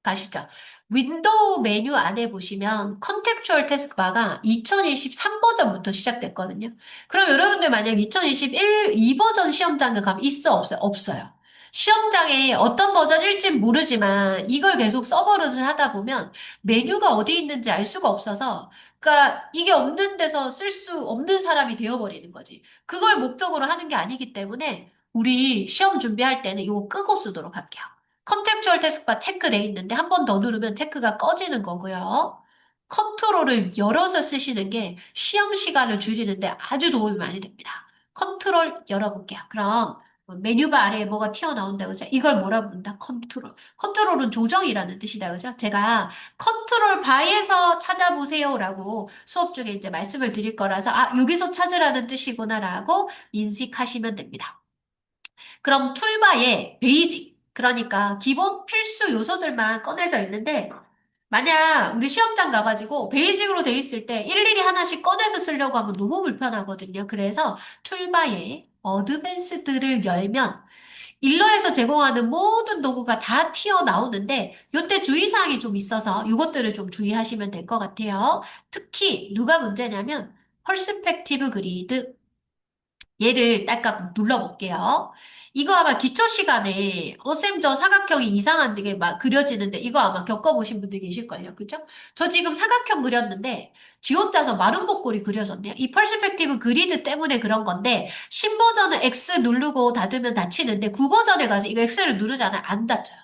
가시죠. 윈도우 메뉴 안에 보시면 컨텍추얼 태스크바가 2023 버전부터 시작됐거든요. 그럼 여러분들 만약 2021, 2버전 시험장에 가면 있어, 없어요? 없어요. 시험장에 어떤 버전일진 모르지만 이걸 계속 서버릇을 하다 보면 메뉴가 어디 있는지 알 수가 없어서 그러니까 이게 없는 데서 쓸 수 없는 사람이 되어버리는 거지. 그걸 목적으로 하는 게 아니기 때문에 우리 시험 준비할 때는 이거 끄고 쓰도록 할게요. 컨텍추얼 태스크바 체크돼 있는데 한 번 더 누르면 체크가 꺼지는 거고요. 컨트롤을 열어서 쓰시는 게 시험 시간을 줄이는데 아주 도움이 많이 됩니다. 컨트롤 열어볼게요. 그럼 메뉴바 아래에 뭐가 튀어나온다, 그죠? 이걸 뭐라 부른다? 컨트롤. 컨트롤은 조정이라는 뜻이다, 그죠? 제가 컨트롤 바에서 찾아보세요라고 수업 중에 이제 말씀을 드릴 거라서, 아, 여기서 찾으라는 뜻이구나라고 인식하시면 됩니다. 그럼 툴바에 베이직, 그러니까 기본 필수 요소들만 꺼내져 있는데, 만약 우리 시험장 가가지고 베이직으로 돼 있을 때 일일이 하나씩 꺼내서 쓰려고 하면 너무 불편하거든요. 그래서 툴바에 어드밴스드를 열면 일러에서 제공하는 모든 도구가 다 튀어나오는데 이때 주의사항이 좀 있어서 이것들을 좀 주의하시면 될 것 같아요. 특히 누가 문제냐면 펄스펙티브 그리드 얘를 딸깍 눌러볼게요. 이거 아마 기초 시간에, 쌤, 저 사각형이 이상한 게 막 그려지는데, 이거 아마 겪어보신 분들 계실걸요. 그죠? 저 지금 사각형 그렸는데, 지 혼자서 마른 목골이 그려졌네요. 이 퍼스펙티브 그리드 때문에 그런 건데, 신버전은 X 누르고 닫으면 닫히는데, 9버전에 가서 이거 X를 누르잖아요. 안 닫혀요.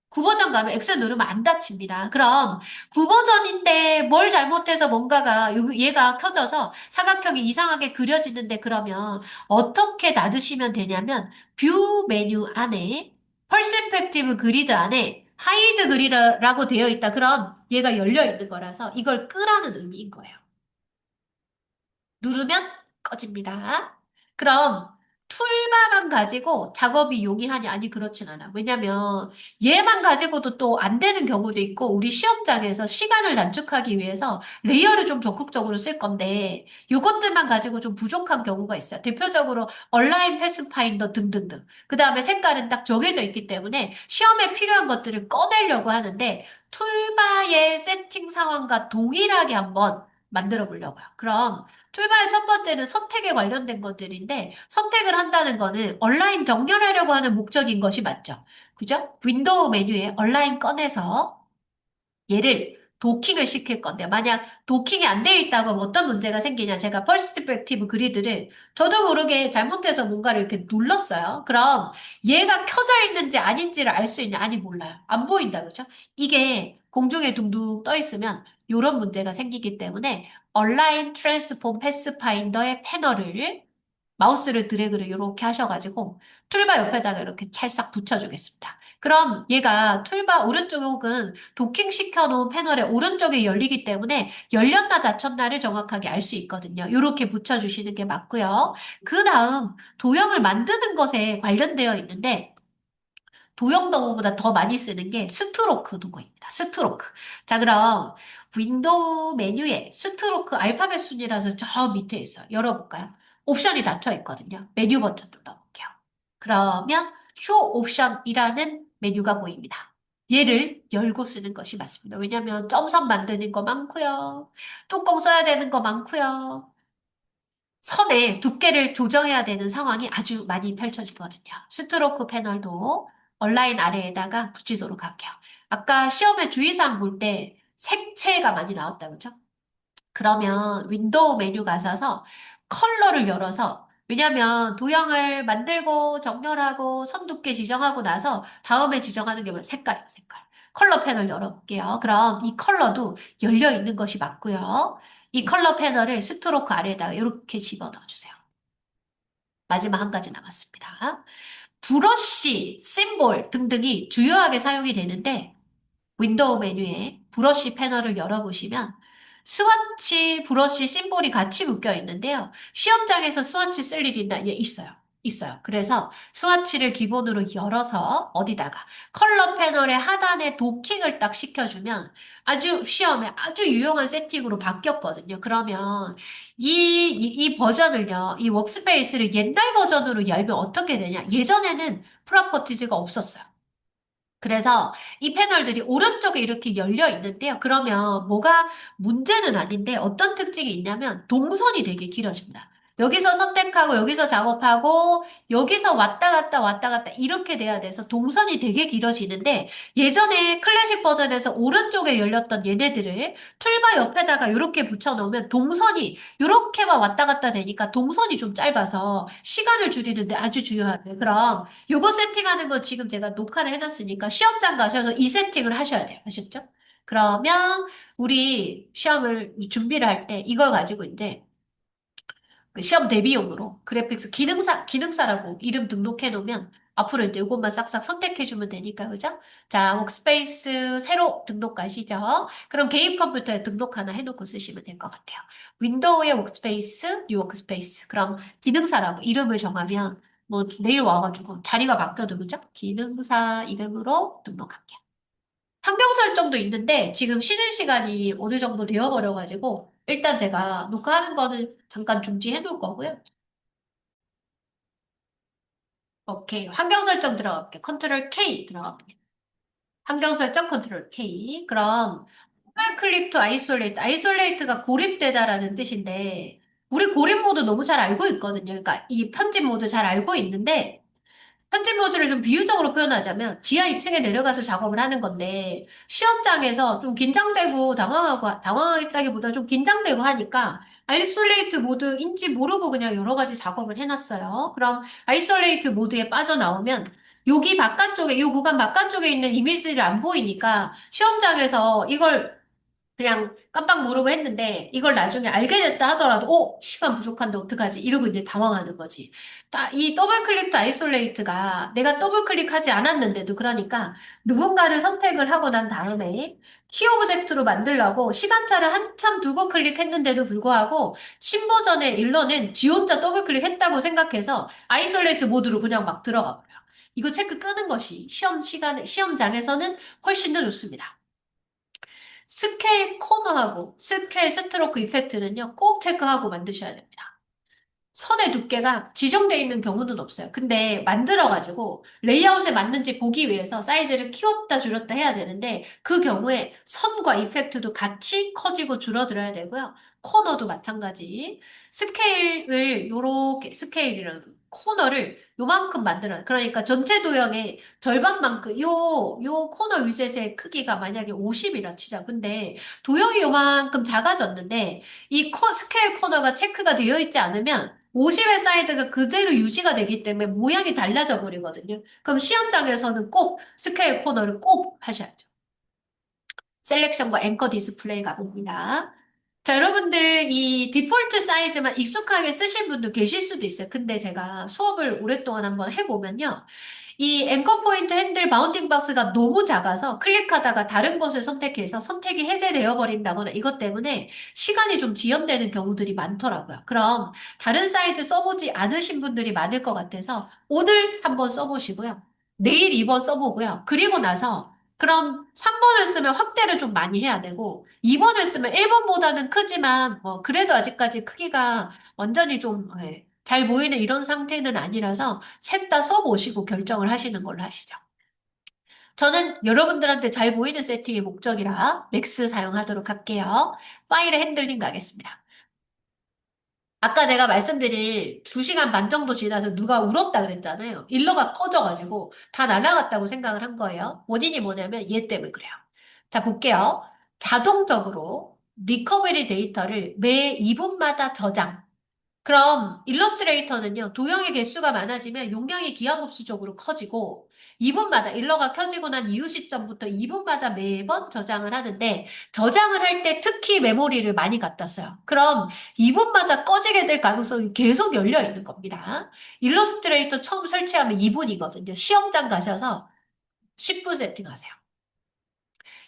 9버전 가면 X 누르면 안 닫힙니다. 그럼 9버전인데 뭘 잘못해서 뭔가가 얘가 켜져서 사각형이 이상하게 그려지는데 그러면 어떻게 닫으시면 되냐면 뷰 메뉴 안에 퍼스펙티브 그리드 안에 하이드 그리드라고 되어 있다. 그럼 얘가 열려 있는 거라서 이걸 끄라는 의미인 거예요. 누르면 꺼집니다. 그럼 툴바만 가지고 작업이 용이하냐? 아니, 그렇진 않아. 왜냐면 얘만 가지고도 또 안 되는 경우도 있고 우리 시험장에서 시간을 단축하기 위해서 레이어를 좀 적극적으로 쓸 건데 이것들만 가지고 좀 부족한 경우가 있어요. 대표적으로 온라인 패스파인더 등등등. 그 다음에 색깔은 딱 정해져 있기 때문에 시험에 필요한 것들을 꺼내려고 하는데 툴바의 세팅 상황과 동일하게 한번 만들어 보려고요. 그럼 출발 첫 번째는 선택에 관련된 것들인데 선택을 한다는 거는 온라인 정렬하려고 하는 목적인 것이 맞죠. 그죠? 윈도우 메뉴에 온라인 꺼내서 얘를 도킹을 시킬 건데 만약 도킹이 안 되어 있다고 하면 어떤 문제가 생기냐 제가 퍼스펙티브 그리드를 저도 모르게 잘못해서 뭔가를 이렇게 눌렀어요. 그럼 얘가 켜져 있는지 아닌지를 알 수 있냐? 아니 몰라요. 안 보인다 그죠? 이게 공중에 둥둥 떠 있으면 이런 문제가 생기기 때문에 온라인 트랜스폼 패스파인더의 패널을 마우스를 드래그를 이렇게 하셔가지고 툴바 옆에다가 이렇게 찰싹 붙여주겠습니다. 그럼 얘가 툴바 오른쪽 혹은 도킹 시켜놓은 패널의 오른쪽에 열리기 때문에 열렸나 닫혔나를 정확하게 알 수 있거든요. 이렇게 붙여주시는 게 맞고요. 그 다음 도형을 만드는 것에 관련되어 있는데 도형 도구보다 더 많이 쓰는 게 스트로크 도구입니다. 스트로크. 자, 그럼 윈도우 메뉴에 스트로크 알파벳 순이라서 저 밑에 있어요. 열어볼까요? 옵션이 닫혀 있거든요. 메뉴 버튼 눌러볼게요. 그러면 쇼 옵션이라는 메뉴가 보입니다. 얘를 열고 쓰는 것이 맞습니다. 왜냐면 점선 만드는 거 많고요. 뚜껑 써야 되는 거 많고요. 선의 두께를 조정해야 되는 상황이 아주 많이 펼쳐지거든요. 스트로크 패널도 온라인 아래에다가 붙이도록 할게요. 아까 시험에 주의사항 볼 때 색채가 많이 나왔다, 그죠? 그러면 윈도우 메뉴 가셔서 컬러를 열어서 왜냐면 도형을 만들고 정렬하고 선 두께 지정하고 나서 다음에 지정하는 게 뭐예요? 색깔이요, 색깔. 컬러 패널 열어볼게요. 그럼 이 컬러도 열려 있는 것이 맞고요. 이 컬러 패널을 스트로크 아래에다가 이렇게 집어넣어 주세요. 마지막 한 가지 남았습니다. 브러쉬, 심볼 등등이 주요하게 사용이 되는데 윈도우 메뉴에 브러쉬 패널을 열어보시면 스와치 브러쉬 심볼이 같이 묶여 있는데요. 시험장에서 스와치 쓸 일이 있나? 예, 있어요. 있어요. 그래서 스와치를 기본으로 열어서 어디다가 컬러 패널의 하단에 도킹을 딱 시켜주면 아주 시험에 아주 유용한 세팅으로 바뀌었거든요. 그러면 이 버전을요, 이 워크스페이스를 옛날 버전으로 열면 어떻게 되냐? 예전에는 프로퍼티즈가 없었어요. 그래서 이 패널들이 오른쪽에 이렇게 열려 있는데요. 그러면 뭐가 문제는 아닌데 어떤 특징이 있냐면 동선이 되게 길어집니다. 여기서 선택하고 여기서 작업하고 여기서 왔다 갔다 이렇게 돼야 돼서 동선이 되게 길어지는데 예전에 클래식 버전에서 오른쪽에 열렸던 얘네들을 툴바 옆에다가 이렇게 붙여놓으면 동선이 이렇게만 왔다 갔다 되니까 동선이 좀 짧아서 시간을 줄이는데 아주 중요하대요. 그럼 요거 세팅하는 거 지금 제가 녹화를 해놨으니까 시험장 가셔서 이 세팅을 하셔야 돼요. 아셨죠? 그러면 우리 시험을 준비를 할 때 이걸 가지고 이제 그 시험 대비용으로 그래픽스 기능사라고 이름 등록해 놓으면 앞으로 이제 이것만 싹싹 선택해 주면 되니까, 그죠? 자, 워크스페이스 새로 등록 가시죠? 그럼 개인 컴퓨터에 등록 하나 해놓고 쓰시면 될 것 같아요. 윈도우의 워크스페이스, 뉴 워크스페이스. 그럼 기능사라고 이름을 정하면 뭐 내일 와가지고 자리가 바뀌어도, 그죠? 기능사 이름으로 등록할게요. 환경 설정도 있는데 지금 쉬는 시간이 어느 정도 되어버려가지고 일단 제가 녹화하는 거는 잠깐 중지해 놓을 거고요. 오케이. 환경 설정 들어갈게요. 컨트롤 K 들어갑니다. 환경 설정 컨트롤 K. 그럼 클릭 투 아이솔레이트. 아이솔레이트가 고립되다라는 뜻인데 우리 고립 모드 너무 잘 알고 있거든요. 그러니까 이 편집 모드 잘 알고 있는데 편집 모드를 좀 비유적으로 표현하자면 지하 2층에 내려가서 작업을 하는 건데 시험장에서 좀 긴장되고 당황했다기보다 좀 긴장되고 하니까 아이솔레이트 모드인지 모르고 그냥 여러 가지 작업을 해놨어요. 그럼 아이솔레이트 모드에 빠져나오면 여기 바깥쪽에, 이 구간 바깥쪽에 있는 이미지를 안 보이니까 시험장에서 이걸 그냥 깜빡 모르고 했는데 이걸 나중에 알게 됐다 하더라도 시간 부족한데 어떡하지? 이러고 이제 당황하는 거지. 이 더블 클릭 도 아이솔레이트가 내가 더블 클릭하지 않았는데도 그러니까 누군가를 선택을 하고 난 다음에 키 오브젝트로 만들려고 시간차를 한참 두고 클릭했는데도 불구하고 신버전의 일러는 지 혼자 더블 클릭했다고 생각해서 아이솔레이트 모드로 그냥 막 들어가 버려요. 이거 체크 끄는 것이 시험장에서는 훨씬 더 좋습니다. 스케일 코너하고 스케일 스트로크 이펙트는요, 꼭 체크하고 만드셔야 됩니다. 선의 두께가 지정되어 있는 경우는 없어요. 근데 만들어가지고 레이아웃에 맞는지 보기 위해서 사이즈를 키웠다 줄였다 해야 되는데 그 경우에 선과 이펙트도 같이 커지고 줄어들어야 되고요. 코너도 마찬가지. 스케일을 요렇게 스케일이랑 코너를 요만큼 만들어요. 그러니까 전체 도형의 절반만큼 요 코너 위젯의 크기가 만약에 50이라 치자. 근데 도형이 요만큼 작아졌는데 이 스케일 코너가 체크가 되어 있지 않으면 50의 사이드가 그대로 유지가 되기 때문에 모양이 달라져 버리거든요. 그럼 시험장에서는 꼭 스퀘어 코너를 꼭 하셔야죠. 셀렉션과 앵커 디스플레이가 옵니다. 자, 여러분들 이 디폴트 사이즈만 익숙하게 쓰신 분도 계실 수도 있어요. 근데 제가 수업을 오랫동안 한번 해보면요. 이 앵커 포인트 핸들 바운딩 박스가 너무 작아서 클릭하다가 다른 것을 선택해서 선택이 해제되어 버린다거나 이것 때문에 시간이 좀 지연되는 경우들이 많더라고요. 그럼 다른 사이즈 써보지 않으신 분들이 많을 것 같아서 오늘 3번 써보시고요. 내일 2번 써보고요. 그리고 나서 그럼 3번을 쓰면 확대를 좀 많이 해야 되고 2번을 쓰면 1번보다는 크지만 그래도 아직까지 크기가 완전히 좀 잘 보이는 이런 상태는 아니라서 셋 다 써보시고 결정을 하시는 걸로 하시죠. 저는 여러분들한테 잘 보이는 세팅이 목적이라 맥스 사용하도록 할게요. 파일의 핸들링 가겠습니다. 아까 제가 말씀드린 2시간 반 정도 지나서 누가 울었다 그랬잖아요. 일러가 터져가지고 다 날아갔다고 생각을 한 거예요. 원인이 뭐냐면 얘 때문에 그래요. 자, 볼게요. 자동적으로 리커버리 데이터를 매 2분마다 저장. 그럼 일러스트레이터는요, 도형의 개수가 많아지면 용량이 기하급수적으로 커지고 2분마다 일러가 켜지고 난 이후 시점부터 2분마다 매번 저장을 하는데 저장을 할 때 특히 메모리를 많이 갖다 써요. 그럼 2분마다 꺼지게 될 가능성이 계속 열려 있는 겁니다. 일러스트레이터 처음 설치하면 2분이거든요. 시험장 가셔서 10분 세팅하세요.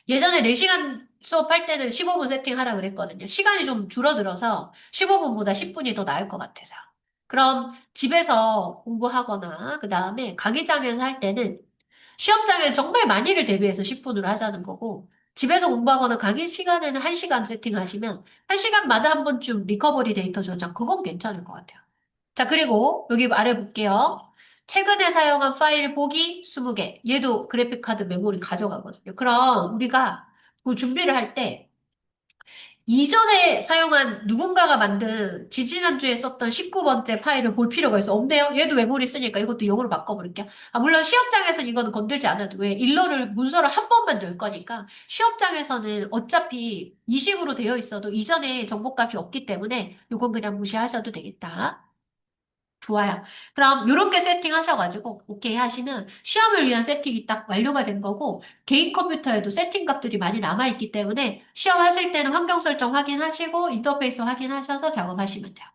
예전에 4시간 수업할 때는 15분 세팅하라 그랬거든요. 시간이 좀 줄어들어서 15분보다 10분이 더 나을 것 같아서. 그럼 집에서 공부하거나 그 다음에 강의장에서 할 때는 시험장에 정말 많이를 대비해서 10분으로 하자는 거고 집에서 공부하거나 강의 시간에는 1시간 세팅하시면 1시간마다 한 번쯤 리커버리 데이터 저장 그건 괜찮을 것 같아요. 자, 그리고 여기 말해볼게요. 최근에 사용한 파일 보기 20개. 얘도 그래픽카드 메모리 가져가거든요. 그럼 우리가 그 준비를 할 때 이전에 사용한 누군가가 만든 지지난주에 썼던 19번째 파일을 볼 필요가 있어. 없네요? 얘도 메모리 쓰니까 이것도 0으로 바꿔버릴게요. 아, 물론 시험장에서는 이거는 건들지 않아도 왜? 문서를 한 번만 넣을 거니까 시험장에서는 어차피 20으로 되어 있어도 이전에 정보값이 없기 때문에 이건 그냥 무시하셔도 되겠다. 좋아요. 그럼 이렇게 세팅하셔가지고 오케이 하시면 시험을 위한 세팅이 딱 완료가 된 거고 개인 컴퓨터에도 세팅 값들이 많이 남아있기 때문에 시험 하실 때는 환경 설정 확인하시고 인터페이스 확인하셔서 작업하시면 돼요.